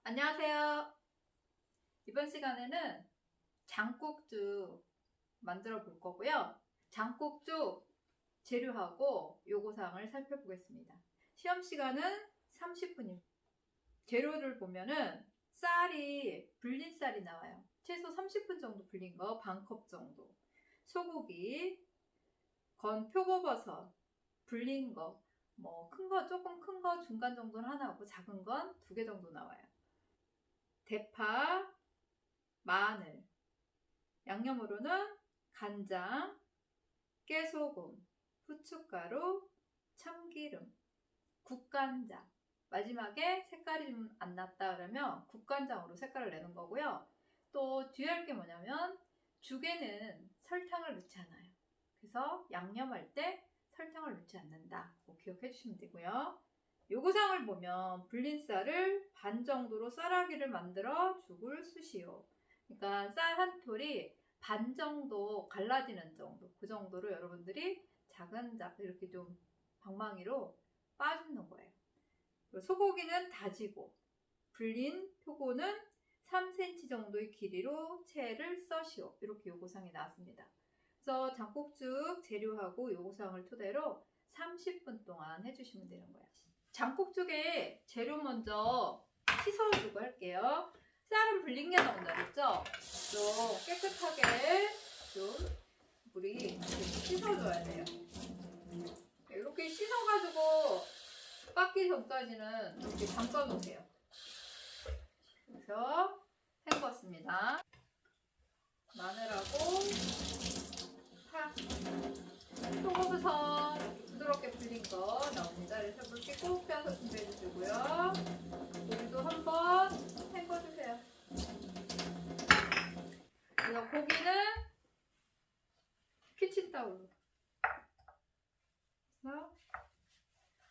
안녕하세요. 이번 시간에는 장국죽 만들어 볼 거고요. 장국죽 재료하고 요구사항을 살펴보겠습니다. 시험 시간은 30분입니다. 재료를 보면은 쌀이 불린 쌀이 나와요. 최소 30분 정도 불린 거 반컵 정도. 소고기, 건 표고버섯, 불린 거, 뭐 큰 거, 조금 큰 거 중간 정도는 하나 하고 작은 건 2개 정도 나와요. 대파, 마늘, 양념으로는 간장, 깨소금, 후춧가루, 참기름, 국간장. 마지막에 색깔이 좀 안 났다 그러면 국간장으로 색깔을 내는 거고요. 또 주의할 게 뭐냐면 죽에는 설탕을 넣지 않아요. 그래서 양념할 때 설탕을 넣지 않는다. 꼭 기억해 주시면 되고요. 요구사항을 보면 불린 쌀을 반 정도로 쌀아기를 만들어 죽을 쓰시오. 그러니까 쌀 한 톨이 반 정도 갈라지는 정도, 그 정도로 여러분들이 작은 이렇게 좀 방망이로 빠주는 거예요. 소고기는 다지고 불린 표고는 3cm 정도의 길이로 채를 써시오. 이렇게 요구사항이 나왔습니다. 그래서 장국죽 재료하고 요구사항을 토대로 30분 동안 해주시면 되는 거예요. 장국죽에 재료 먼저 씻어주고 할게요. 쌀은 불린 게 나온다 그랬죠? 좀 깨끗하게 좀 물이 씻어줘야 돼요. 이렇게 씻어가지고 빻기 전까지는 이렇게 담가 놓으세요. 그래서 헹궜습니다. 마늘하고 파, 표고버섯 부드럽게 불린 거 나옵니다. 그래서 물기 꼭 빼서 준비해 주시고요. 고기도 한번 헹궈주세요. 그래서 고기는 키친타올로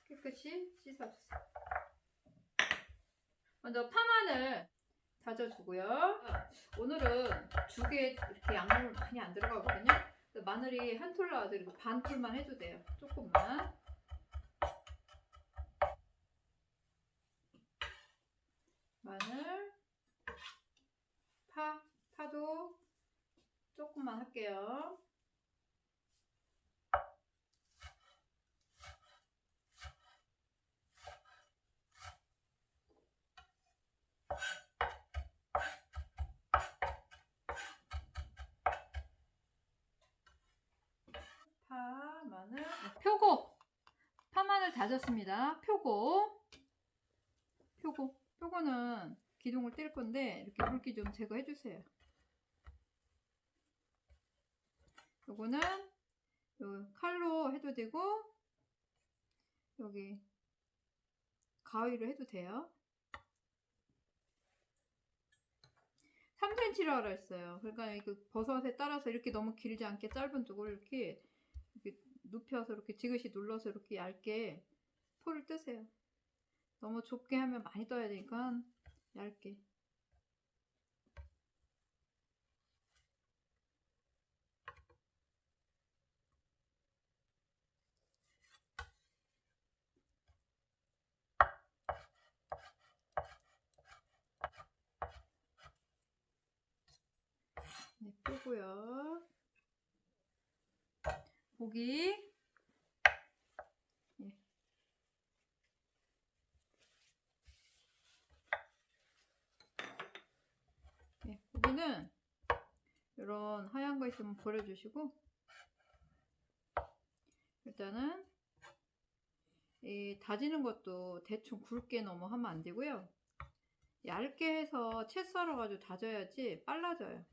깨끗이 씻어주세요. 먼저 파마늘 다져주고요. 오늘은 죽에 이렇게 양념을 많이 안 들어가거든요. 마늘이 한 톨 나와도 이렇게 반 톨만 해도 돼요. 조금만. 마늘, 파도 조금만 할게요. 파, 마늘, 표고! 파마늘 다졌습니다. 표고는 기둥을 뗄 건데 이렇게 물기 좀 제거해 주세요. 요거는 요 칼로 해도 되고 여기 가위로 해도 돼요. 3cm로 하라 했어요. 그러니까 그 버섯에 따라서 이렇게 너무 길지 않게 짧은 쪽을 이렇게 눕혀서 이렇게 지그시 눌러서 이렇게 얇게 포를 뜨세요. 너무 좁게 하면 많이 떠야 되니까 얇게. 네, 끄고요. 고기. 네. 네, 고기는 이런 하얀 거 있으면 버려주시고 일단은 이 다지는 것도 대충 굵게 너무 하면 안 되고요. 얇게 해서 채 썰어가지고 다져야지 빨라져요.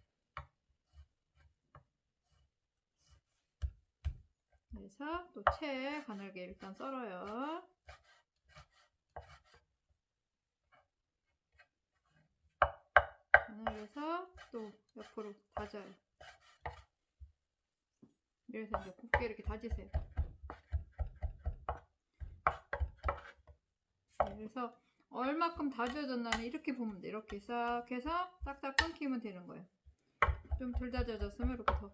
그래서 또 채 가늘게 일단 썰어요. 가늘게서 또 옆으로 다져요. 그래서 이제 곱게 이렇게 다지세요. 그래서 얼마큼 다져졌나는 이렇게 보면 돼. 이렇게 싹 해서 딱딱 끊기면 되는 거예요. 좀 덜 다져졌으면 이렇게 더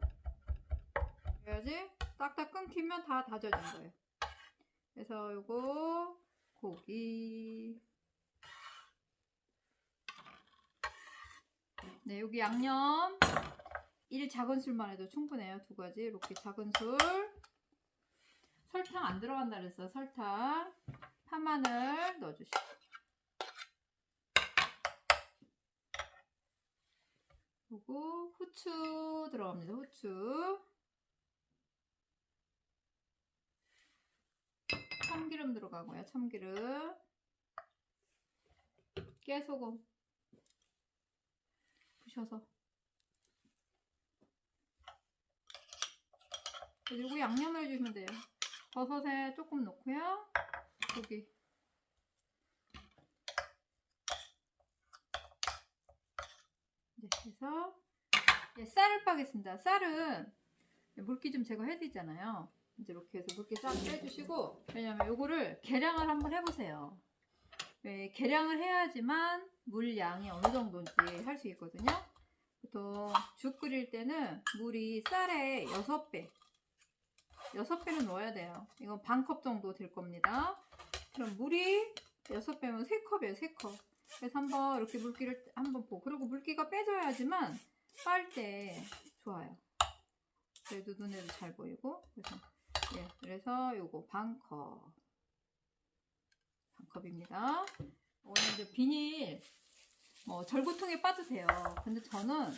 그래야지 딱딱 끊기면 다 다져진 거예요. 그래서 요거 고기 네, 여기 양념 1작은술만 해도 충분해요. 2가지 이렇게 작은술. 설탕 안 들어간다 그랬어요. 설탕. 파마늘 넣어주시고. 그리고 후추 들어갑니다. 후추. 참기름 들어가고요. 참기름. 깨소금 부셔서. 그리고 양념을 해주시면 돼요. 버섯에 조금 넣고요. 고기. 네, 그래서 쌀을 빠겠습니다. 쌀은 물기 좀 제거해야 되잖아요. 이제 이렇게 해서 물기 싹 빼주시고, 왜냐면 요거를 계량을 한번 해보세요. 네, 계량을 해야지만 물 양이 어느 정도인지 할 수 있거든요. 보통 죽 끓일 때는 물이 쌀의 6배 6배는 넣어야 돼요. 이건 반컵 정도 될 겁니다. 그럼 물이 6배면 3컵이에요. 3컵. 그래서 한번 이렇게 물기를 한번 보고, 그리고 물기가 빼져야지만 빨 때 좋아요. 그래도 눈에도 잘 보이고. 그래서 요거 반컵입니다. 오늘 이제 비닐 절구통에 빠주세요. 근데 저는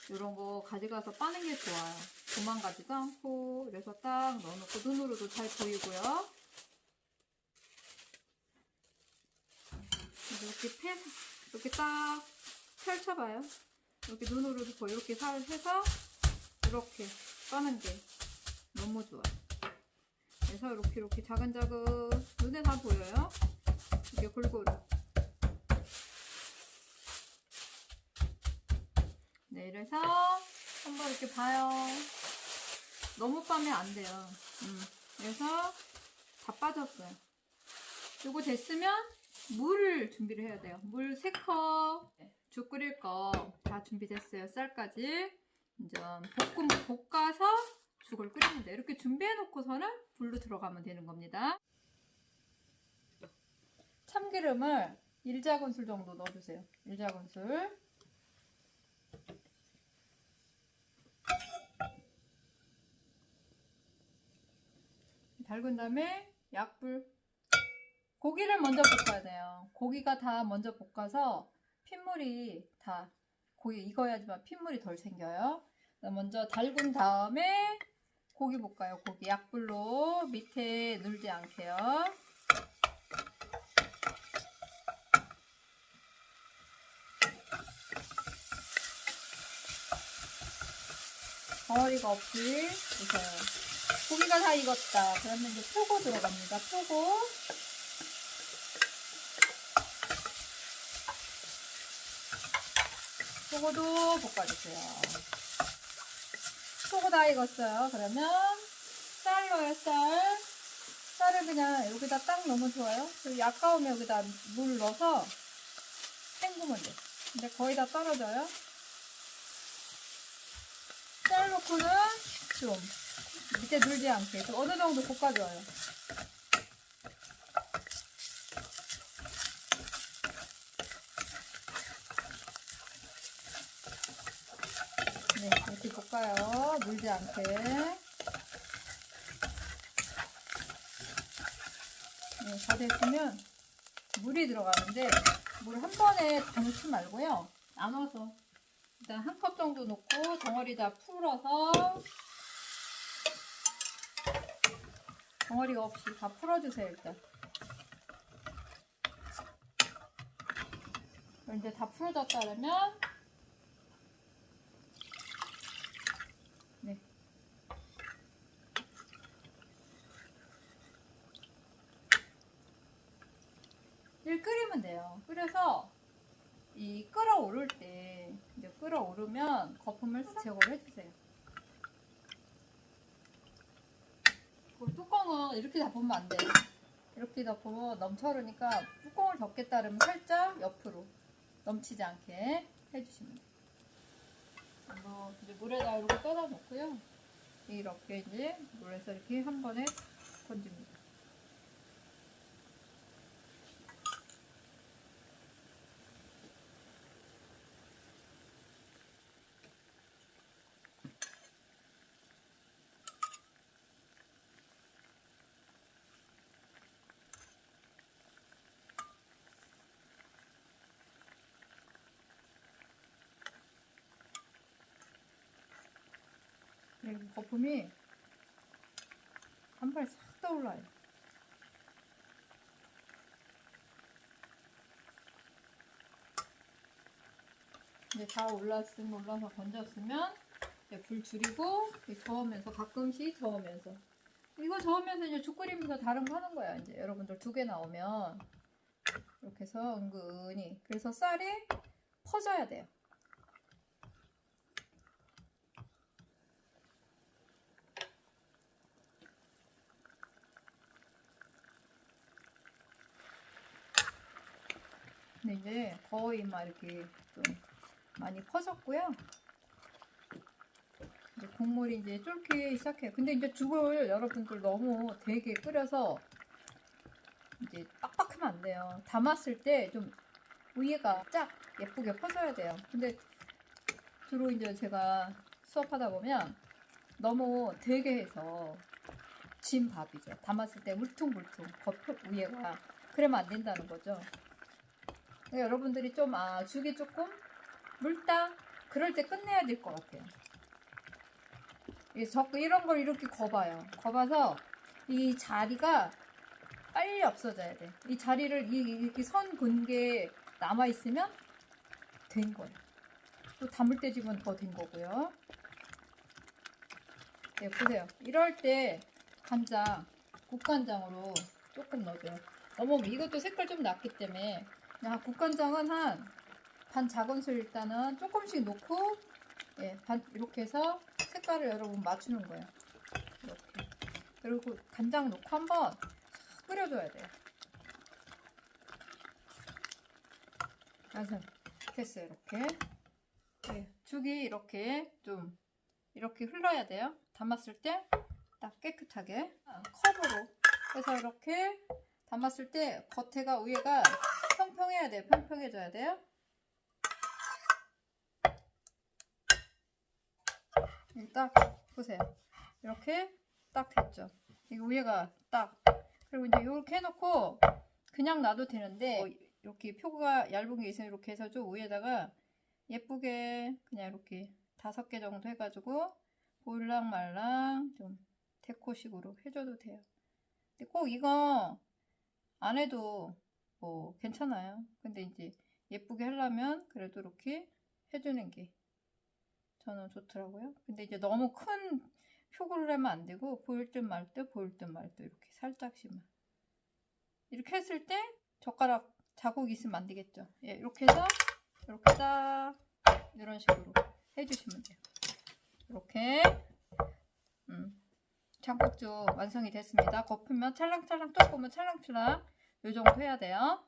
이런 거 가져가서 빠는 게 좋아요. 도망가지도 않고. 그래서 딱 넣어놓고 눈으로도 잘 보이고요. 이렇게 딱 펼쳐봐요. 이렇게 눈으로도 보여. 이렇게 해서 이렇게 빠는 게 너무 좋아요. 그래서 이렇게 자근자근 눈에 다 보여요. 이렇게 골고루. 네, 이래서 한번 이렇게 봐요. 너무 빠면 안 돼요. 그래서 다 빠졌어요. 요거 됐으면 물을 준비를 해야 돼요. 물 3컵, 죽 끓일 거 다 준비됐어요. 쌀까지. 이제 볶아서 죽을 끓이면 돼요. 이렇게 준비해 놓고서는 불로 들어가면 되는 겁니다. 참기름을 1작은술 정도 넣어주세요. 1작은술. 달군 다음에 약불. 고기를 먼저 볶아야 돼요. 고기가 다 먼저 볶아서 핏물이 다 고기 익어야지만 핏물이 덜 생겨요. 먼저 달군 다음에 고기 볶아요. 고기 약불로 밑에 눌지 않게요. 덩어리가 없이 보세요. 고기가 다 익었다. 그러면 이제 표고 들어갑니다. 표고. 표고도 볶아주세요. 표고 다 익었어요. 그러면 쌀 넣어요. 쌀을 그냥 여기다 딱 넣으면 좋아요. 그리고 아까우면 여기다 물 넣어서 헹구면 돼. 근데 거의 다 떨어져요. 쌀 넣고는 좀 밑에 눌지 않게 좀 어느 정도 볶아줘요. 네, 이렇게 볶아요. 눌지 않게. 네, 다 됐으면 물이 들어가는데 물 한 번에 다 넣지 말고요. 나눠서 일단 1컵 정도 넣고 덩어리 다 풀어서 덩어리가 없이 다 풀어주세요. 일단 이제 다 풀어졌다 그러면 네. 일 끓이면 돼요. 끓여서 이 끓어오를 때 이제 끓어오르면 거품을 제거를 해주세요. 뚜껑은 이렇게 덮으면 안 돼요. 이렇게 덮으면 넘쳐 흐르니까 뚜껑을 덮겠다 그러면 살짝 옆으로 넘치지 않게 해주시면 돼요. 이제 물에다 이렇게 떠다 놓고요. 이렇게 이제 물에서 이렇게 한 번에 건집니다. 거품이 한 번에 싹 떠올라요. 이제 다 올라서 건졌으면 이제 불 줄이고 저으면서 가끔씩 저으면서 이거 저으면서 이제 죽 끓이면서 다른 거 하는 거야. 이제 여러분들 2개 나오면 이렇게 해서 은근히 그래서 쌀이 퍼져야 돼요. 근데 이제 거의 막 이렇게 좀 많이 퍼졌고요. 이제 국물이 이제 쫄기 시작해요. 근데 이제 죽을 여러분들 너무 되게 끓여서 이제 빡빡하면 안 돼요. 담았을 때 좀 위에가 쫙 예쁘게 퍼져야 돼요. 근데 주로 이제 제가 수업하다 보면 너무 되게 해서 진 밥이죠. 담았을 때 물퉁물퉁 위에가 그러면 안 된다는 거죠. 그러니까 여러분들이 좀 죽이 조금 묽다 그럴 때 끝내야 될 것 같아요. 이런 걸 이렇게 거봐요. 거봐서 이 자리가 빨리 없어져야 돼. 이 자리를 이렇게 선 근 게 남아 있으면 된 거예요. 또 담을 때 집으면 더 된 거고요. 네, 보세요. 이럴 때 간장, 국간장으로 조금 넣어줘요. 너무 이것도 색깔 좀 났기 때문에 그냥 국간장은 한 반 작은술 일단은 조금씩 넣고 이렇게 해서 색깔을 여러분 맞추는 거예요. 이렇게. 그리고 간장 넣고 한번 싹 끓여줘야 돼요. 완성 됐어요. 이렇게. 네, 죽이 이렇게 좀 이렇게 흘러야 돼요. 담았을 때 딱 깨끗하게 컵으로 해서 이렇게 담았을 때 겉에가 위에가 평평해야 돼요. 평평해져야 돼요. 딱 보세요. 이렇게 딱 됐죠. 이거 위에가 딱 그리고 이제 이렇게 해놓고 그냥 놔도 되는데 이렇게 표가 얇은 게 있으면 이렇게 해서 좀 위에다가 예쁘게 그냥 이렇게 5개 정도 해가지고 보일랑 말랑 좀 데코식으로 해줘도 돼요. 근데 꼭 이거 안 해도 뭐 괜찮아요. 근데 이제 예쁘게 하려면 그래도 이렇게 해주는 게 저는 좋더라고요. 근데 이제 너무 큰 표구를 하면 안 되고 보일 듯 말 듯 보일 듯 말 듯 이렇게 살짝씩만 이렇게 했을 때 젓가락 자국 있으면 안 되겠죠. 이렇게 해서 이렇게 딱 이런 식으로 해주시면 돼요. 이렇게 장국죽 완성이 됐습니다. 거품면 찰랑찰랑 조금은 찰랑찰랑 이 정도 해야 돼요.